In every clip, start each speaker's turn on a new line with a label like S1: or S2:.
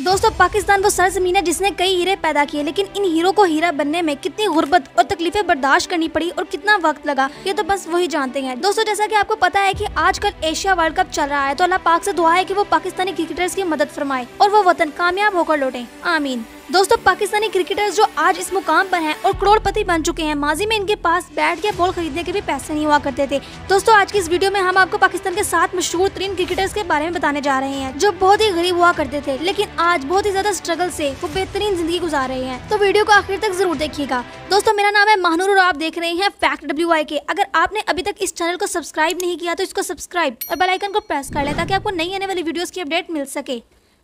S1: दोस्तों पाकिस्तान वो सरजमीन है जिसने कई हीरे पैदा किए, लेकिन इन हीरो को हीरा बनने में कितनी गुर्बत और तकलीफें बर्दाश्त करनी पड़ी और कितना वक्त लगा, ये तो बस वही जानते हैं। दोस्तों जैसा कि आपको पता है कि आजकल एशिया वर्ल्ड कप चल रहा है, तो अल्लाह पाक से दुआ है कि वो पाकिस्तानी क्रिकेटर्स की मदद फरमाए और वो वतन कामयाब होकर लौटे, आमीन। दोस्तों पाकिस्तानी क्रिकेटर्स जो आज इस मुकाम पर हैं और करोड़पति बन चुके हैं, माजी में इनके पास बैट या बॉल खरीदने के भी पैसे नहीं हुआ करते थे। दोस्तों आज की इस वीडियो में हम आपको पाकिस्तान के 7 मशहूर तरीन क्रिकेटर्स के बारे में बताने जा रहे हैं जो बहुत ही गरीब हुआ करते थे, लेकिन आज बहुत ही ज्यादा स्ट्रगल से वो बेहतरीन जिंदगी गुजार रहे हैं। तो वीडियो को आखिर तक जरूर देखिएगा। दोस्तों मेरा नाम है महानूर और आप देख रहे हैं फैक्ट WIK। अगर आपने अभी तक इस चैनल को सब्सक्राइब नहीं किया तो इसको सब्सक्राइब और बेल आइकन को प्रेस कर लें ताकि आपको नई आने वाली वीडियोस की अपडेट मिल सके।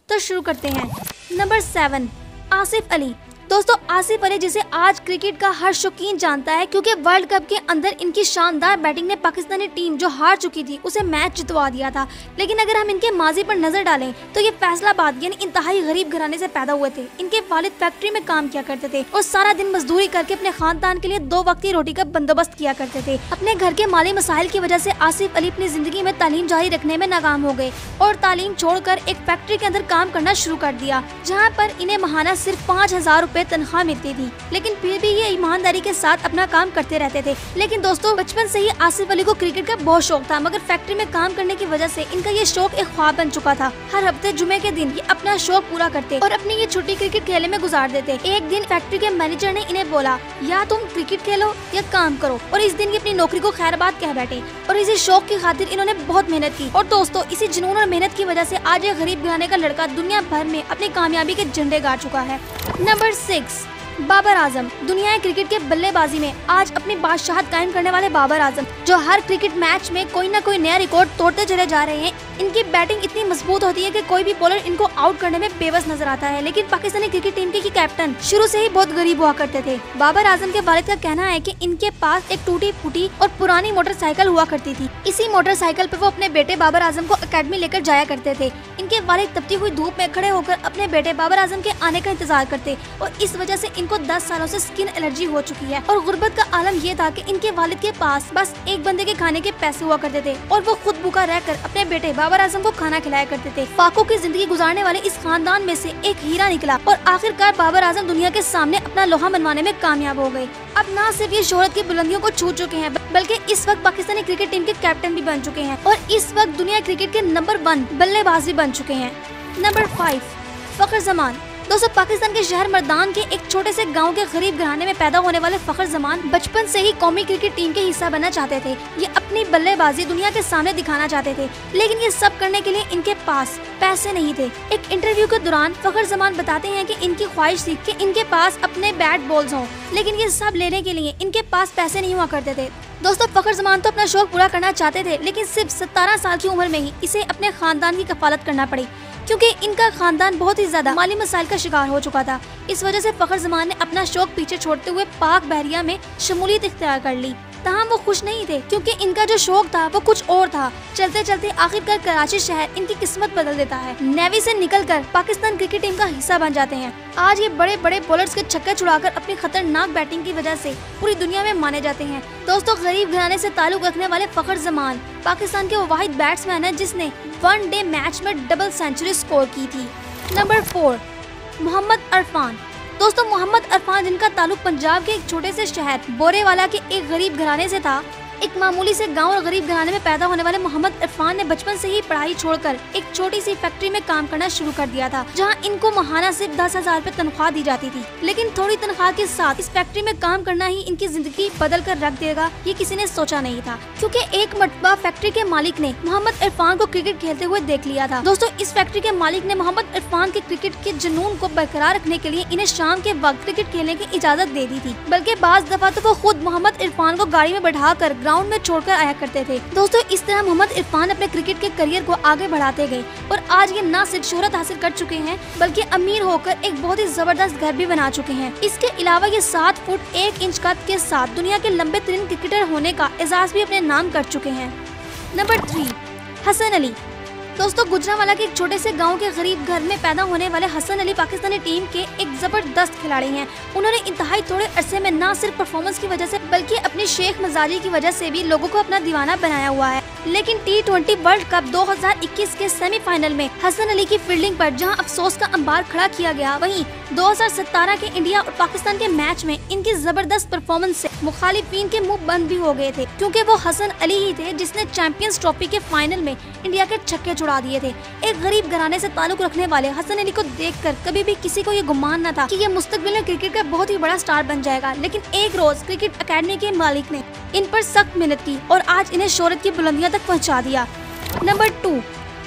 S1: तो शुरू करते हैं। नंबर 7 आसिफ अली। दोस्तों आसिफ अली जिसे आज क्रिकेट का हर शौकीन जानता है क्योंकि वर्ल्ड कप के अंदर इनकी शानदार बैटिंग ने पाकिस्तानी टीम जो हार चुकी थी उसे मैच जितवा दिया था। लेकिन अगर हम इनके माजी पर नजर डालें तो ये फैसलाबाद यानी इंतहाई गरीब घराने से पैदा हुए थे। इनके वालिद फैक्ट्री में काम किया करते थे और सारा दिन मजदूरी करके अपने खानदान के लिए 2 वक्त की रोटी का बंदोबस्त किया करते थे। अपने घर के माली मसाइल की वजह से आसिफ अली अपनी जिंदगी में तालीम जारी रखने में नाकाम हो गए और तालीम छोड़कर एक फैक्ट्री के अंदर काम करना शुरू कर दिया, जहाँ पर इन्हें महाना सिर्फ 5000 रुपए तनख्वाह मिलती थी। लेकिन फिर भी ये ईमानदारी के साथ अपना काम करते रहते थे। लेकिन दोस्तों बचपन से ही आसिफ अली को क्रिकेट का बहुत शौक था, मगर फैक्ट्री में काम करने की वजह से इनका ये शौक एक ख्वाब बन चुका था। हर हफ्ते जुमे के दिन ये अपना शौक पूरा करते और अपनी ये छुट्टी क्रिकेट खेलने में गुजार देते। एक दिन फैक्ट्री के मैनेजर ने इन्हें बोला, या तुम क्रिकेट खेलो या काम करो, और इस दिन ये अपनी नौकरी को खैरबाद कह बैठे और इसी शौक की खातिर इन्होंने बहुत मेहनत की। और दोस्तों इसी जुनून और मेहनत की वजह से आज ये गरीब घराने का लड़का दुनिया भर में अपनी कामयाबी के झंडे गाड़ चुका है। नंबर 6 बाबर आजम। दुनिया क्रिकेट के बल्लेबाजी में आज अपनी बादशाहत कायम करने वाले बाबर आजम जो हर क्रिकेट मैच में कोई न कोई नया रिकॉर्ड तोड़ते चले जा रहे हैं। इनकी बैटिंग इतनी मजबूत होती है कि कोई भी बॉलर इनको आउट करने में बेबस नजर आता है। लेकिन पाकिस्तानी क्रिकेट टीम के कैप्टन शुरू से ही बहुत गरीब हुआ करते थे। बाबर आजम के वालिद का कहना है कि इनके पास एक टूटी फूटी और पुरानी मोटरसाइकिल हुआ करती थी। इसी मोटरसाइकिल पर वो अपने बेटे बाबर आजम को अकेडमी लेकर जाया करते थे। इनके वालिद तपती हुई धूप में खड़े होकर अपने बेटे बाबर आजम के आने का इंतजार करते और इस वजह से इनको 10 सालों से स्किन एलर्जी हो चुकी है। और गुर्बत का आलम ये था कि इनके वालिद के पास बस एक बंदे के खाने के पैसे हुआ करते थे और वो खुद भूखा रहकर अपने बेटे बाबर आजम को खाना खिलाया करते थे। फाकों की जिंदगी गुजारने वाले इस खानदान में से एक हीरा निकला और आखिरकार बाबर आजम दुनिया के सामने अपना लोहा मनवाने में कामयाब हो गए। अब न सिर्फ ये शोहरत की बुलंदियों को छू चुके हैं, बल्कि इस वक्त पाकिस्तानी क्रिकेट टीम के कैप्टन भी बन चुके हैं और इस वक्त दुनिया क्रिकेट के नंबर 1 बल्लेबाज भी बन चुके हैं। नंबर 5 फखर जमान। दोस्तों पाकिस्तान के शहर मर्दान के एक छोटे से गांव के गरीब घराने में पैदा होने वाले फखर जमान बचपन से ही कौमी क्रिकेट टीम के हिस्सा बनना चाहते थे। ये अपनी बल्लेबाजी दुनिया के सामने दिखाना चाहते थे, लेकिन ये सब करने के लिए इनके पास पैसे नहीं थे। एक इंटरव्यू के दौरान फखर जमान बताते हैं कि इनकी ख्वाहिश थी कि इनके पास अपने बैट बॉल्स हों, लेकिन ये सब लेने के लिए इनके पास पैसे नहीं हुआ करते थे। दोस्तों फखर जमान तो अपना शौक पूरा करना चाहते थे, लेकिन सिर्फ 17 साल की उम्र में ही इसे अपने खानदान की कफालत करना पड़ी क्योंकि इनका खानदान बहुत ही ज्यादा माली मसाइल का शिकार हो चुका था। इस वजह से फखर जमान ने अपना शौक पीछे छोड़ते हुए पाक बहरिया में शमूलियत इख्तियार कर ली। तमाम वो खुश नहीं थे क्योंकि इनका जो शौक था वो कुछ और था। चलते चलते आखिरकार कराची शहर इनकी किस्मत बदल देता है। नेवी से निकलकर पाकिस्तान क्रिकेट टीम का हिस्सा बन जाते हैं। आज ये बड़े बड़े बॉलर्स के छक्के छुड़ाकर अपनी खतरनाक बैटिंग की वजह से पूरी दुनिया में माने जाते हैं। दोस्तों गरीब घराने से ताल्लुक रखने वाले फखर जमान पाकिस्तान के वो वाहिद बैट्समैन है जिसने वन डे मैच में डबल सेंचुरी स्कोर की थी। नंबर 4 मोहम्मद इरफान। दोस्तों मोहम्मद इरफान जिनका ताल्लुक पंजाब के एक छोटे से शहर बोरेवाला के एक गरीब घराने से था। एक मामूली से गांव और गरीब घराने में पैदा होने वाले मोहम्मद इरफान ने बचपन से ही पढ़ाई छोड़कर एक छोटी सी फैक्ट्री में काम करना शुरू कर दिया था, जहां इनको महाना सिर्फ 10,000 रुपए तनख्वाह दी जाती थी। लेकिन थोड़ी तनख्वाह के साथ इस फैक्ट्री में काम करना ही इनकी जिंदगी बदल कर रख देगा, ये किसी ने सोचा नहीं था, क्योंकि एक मरतबा फैक्ट्री के मालिक ने मोहम्मद इरफान को क्रिकेट खेलते हुए देख लिया था। दोस्तों इस फैक्ट्री के मालिक ने मोहम्मद इरफान के क्रिकेट के जुनून को बरकरार रखने के लिए इन्हें शाम के वक्त क्रिकेट खेलने की इजाजत दे दी थी, बल्कि बाज दफा तो वो खुद मोहम्मद इरफान को गाड़ी में बैठाकर ग्राउंड में छोड़कर आया करते थे। दोस्तों इस तरह मोहम्मद इरफान अपने क्रिकेट के करियर को आगे बढ़ाते गए और आज ये न सिर्फ शोहरत हासिल कर चुके हैं बल्कि अमीर होकर एक बहुत ही जबरदस्त घर भी बना चुके हैं। इसके अलावा ये 7 फुट 1 इंच कद के साथ दुनिया के लंबे तरीन क्रिकेटर होने का एजाज भी अपने नाम कर चुके हैं। नंबर 3 हसन अली। दोस्तों गुजरांवाला के एक छोटे से गांव के गरीब घर में पैदा होने वाले हसन अली पाकिस्तानी टीम के एक जबरदस्त खिलाड़ी हैं। उन्होंने इंतहाई थोड़े अरसे में न सिर्फ परफॉर्मेंस की वजह से बल्कि अपनी शेख मजाजी की वजह से भी लोगों को अपना दीवाना बनाया हुआ है। लेकिन T20 वर्ल्ड कप 2021 के सेमीफाइनल में हसन अली की फील्डिंग पर जहां अफसोस का अंबार खड़ा किया गया, वहीं 2017 के इंडिया और पाकिस्तान के मैच में इनकी जबरदस्त परफॉर्मेंस से मुखालिफिन के मुंह बंद भी हो गए थे, क्योंकि वो हसन अली ही थे जिसने चैंपियंस ट्रॉफी के फाइनल में इंडिया के छक्के छुड़ा दिए थे। एक गरीब घराने से ताल्लुक रखने वाले हसन अली को देखकर कभी भी किसी को ये गुमान न था कि ये मुस्तकबिल में क्रिकेट का बहुत ही बड़ा स्टार बन जाएगा, लेकिन एक रोज क्रिकेट अकेडमी के मालिक ने इन पर सख्त मेहनत की और आज इन्हें शोहरत की बुलंदियों तक पहुंचा दिया। नंबर 2,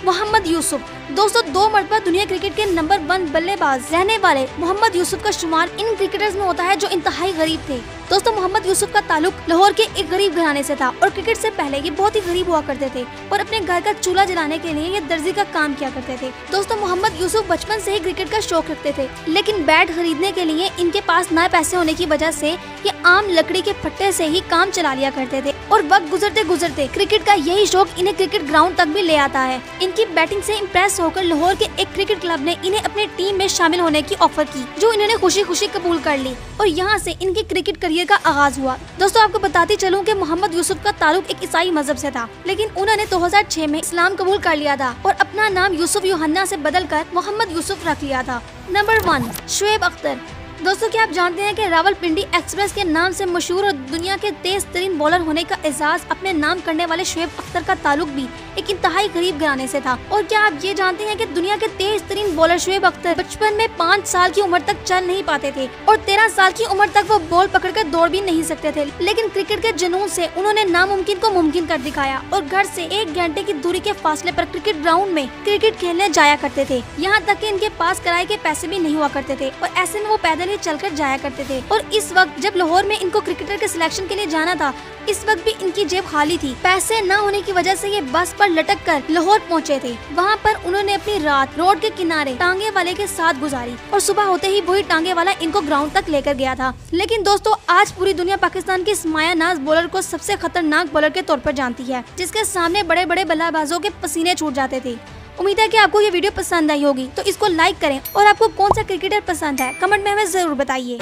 S1: मोहम्मद यूसुफ। दोस्तों, 2 मरतबा दुनिया क्रिकेट के नंबर 1 बल्लेबाज रहने वाले मोहम्मद यूसुफ का शुमार इन क्रिकेटर्स में होता है जो इंतहाई गरीब थे। दोस्तों, मोहम्मद यूसुफ का ताल्लुक लाहौर के एक गरीब घराने से था और क्रिकेट से पहले ये बहुत ही गरीब हुआ करते थे और अपने घर का चूल्हा जलाने के लिए ये दर्जी का काम किया करते थे। दोस्तों, मोहम्मद यूसुफ बचपन से ही क्रिकेट का शौक रखते थे, लेकिन बैट खरीदने के लिए इनके पास ना पैसे होने की वजह से ये आम लकड़ी के फट्टे से ही काम चला लिया करते थे और वक्त गुजरते गुजरते क्रिकेट का यही शौक इन्हें क्रिकेट ग्राउंड तक भी ले आता है। इनकी बैटिंग से इम्प्रेस होकर लाहौर के एक क्रिकेट क्लब ने इन्हें अपने टीम में शामिल होने की ऑफर की, जो इन्होंने खुशी खुशी कबूल कर ली और यहाँ से इनके क्रिकेट करियर का आगाज हुआ। दोस्तों, आपको बताती चलूं कि मोहम्मद यूसुफ का ताल्लुक एक ईसाई मजहब से था, लेकिन उन्होंने 2006 में इस्लाम कबूल कर लिया था और अपना नाम यूसुफ यूहन्ना से बदलकर मोहम्मद यूसुफ रख लिया था। नंबर 1, शुएब अख्तर। दोस्तों, क्या आप जानते हैं कि रावलपिंडी एक्सप्रेस के नाम से मशहूर और दुनिया के तेज तरीन बॉलर होने का एजाज अपने नाम करने वाले शुएब अख्तर का ताल्लुक भी एक इंतहाई गरीब घराने से था। और क्या आप ये जानते हैं कि दुनिया के तेज तरीन बॉलर शुएब अख्तर बचपन में 5 साल की उम्र तक चल नहीं पाते थे और 13 साल की उम्र तक वो बॉल पकड़कर दौड़ भी नहीं सकते थे, लेकिन क्रिकेट के जुनून से उन्होंने नामुमकिन को मुमकिन कर दिखाया और घर से 1 घंटे की दूरी के फासले पर क्रिकेट ग्राउंड में क्रिकेट खेलने जाया करते थे। यहाँ तक कि इनके पास किराए के पैसे भी नहीं हुआ करते थे और ऐसे में वो पैदल ही चलकर जाया करते थे। और इस वक्त जब लाहौर में इनको क्रिकेटर के सिलेक्शन के लिए जाना था, इस वक्त भी इनकी जेब खाली थी। पैसे न होने की वजह से ये बस पर लटक कर लाहौर पहुँचे थे। वहाँ पर उन्होंने अपनी रात रोड के किनारे टांगे वाले के साथ गुजारी और सुबह होते ही वही टांगे वाला इनको ग्राउंड तक लेकर गया था। लेकिन दोस्तों, आज पूरी दुनिया पाकिस्तान के इस मायानाज बॉलर को सबसे खतरनाक बॉलर के तौर पर जानती है, जिसके सामने बड़े बड़े बल्लेबाजों के पसीने छूट जाते थे। उम्मीद है कि आपको ये वीडियो पसंद आई होगी, तो इसको लाइक करें और आपको कौन सा क्रिकेटर पसंद है कमेंट में हमें जरूर बताइए।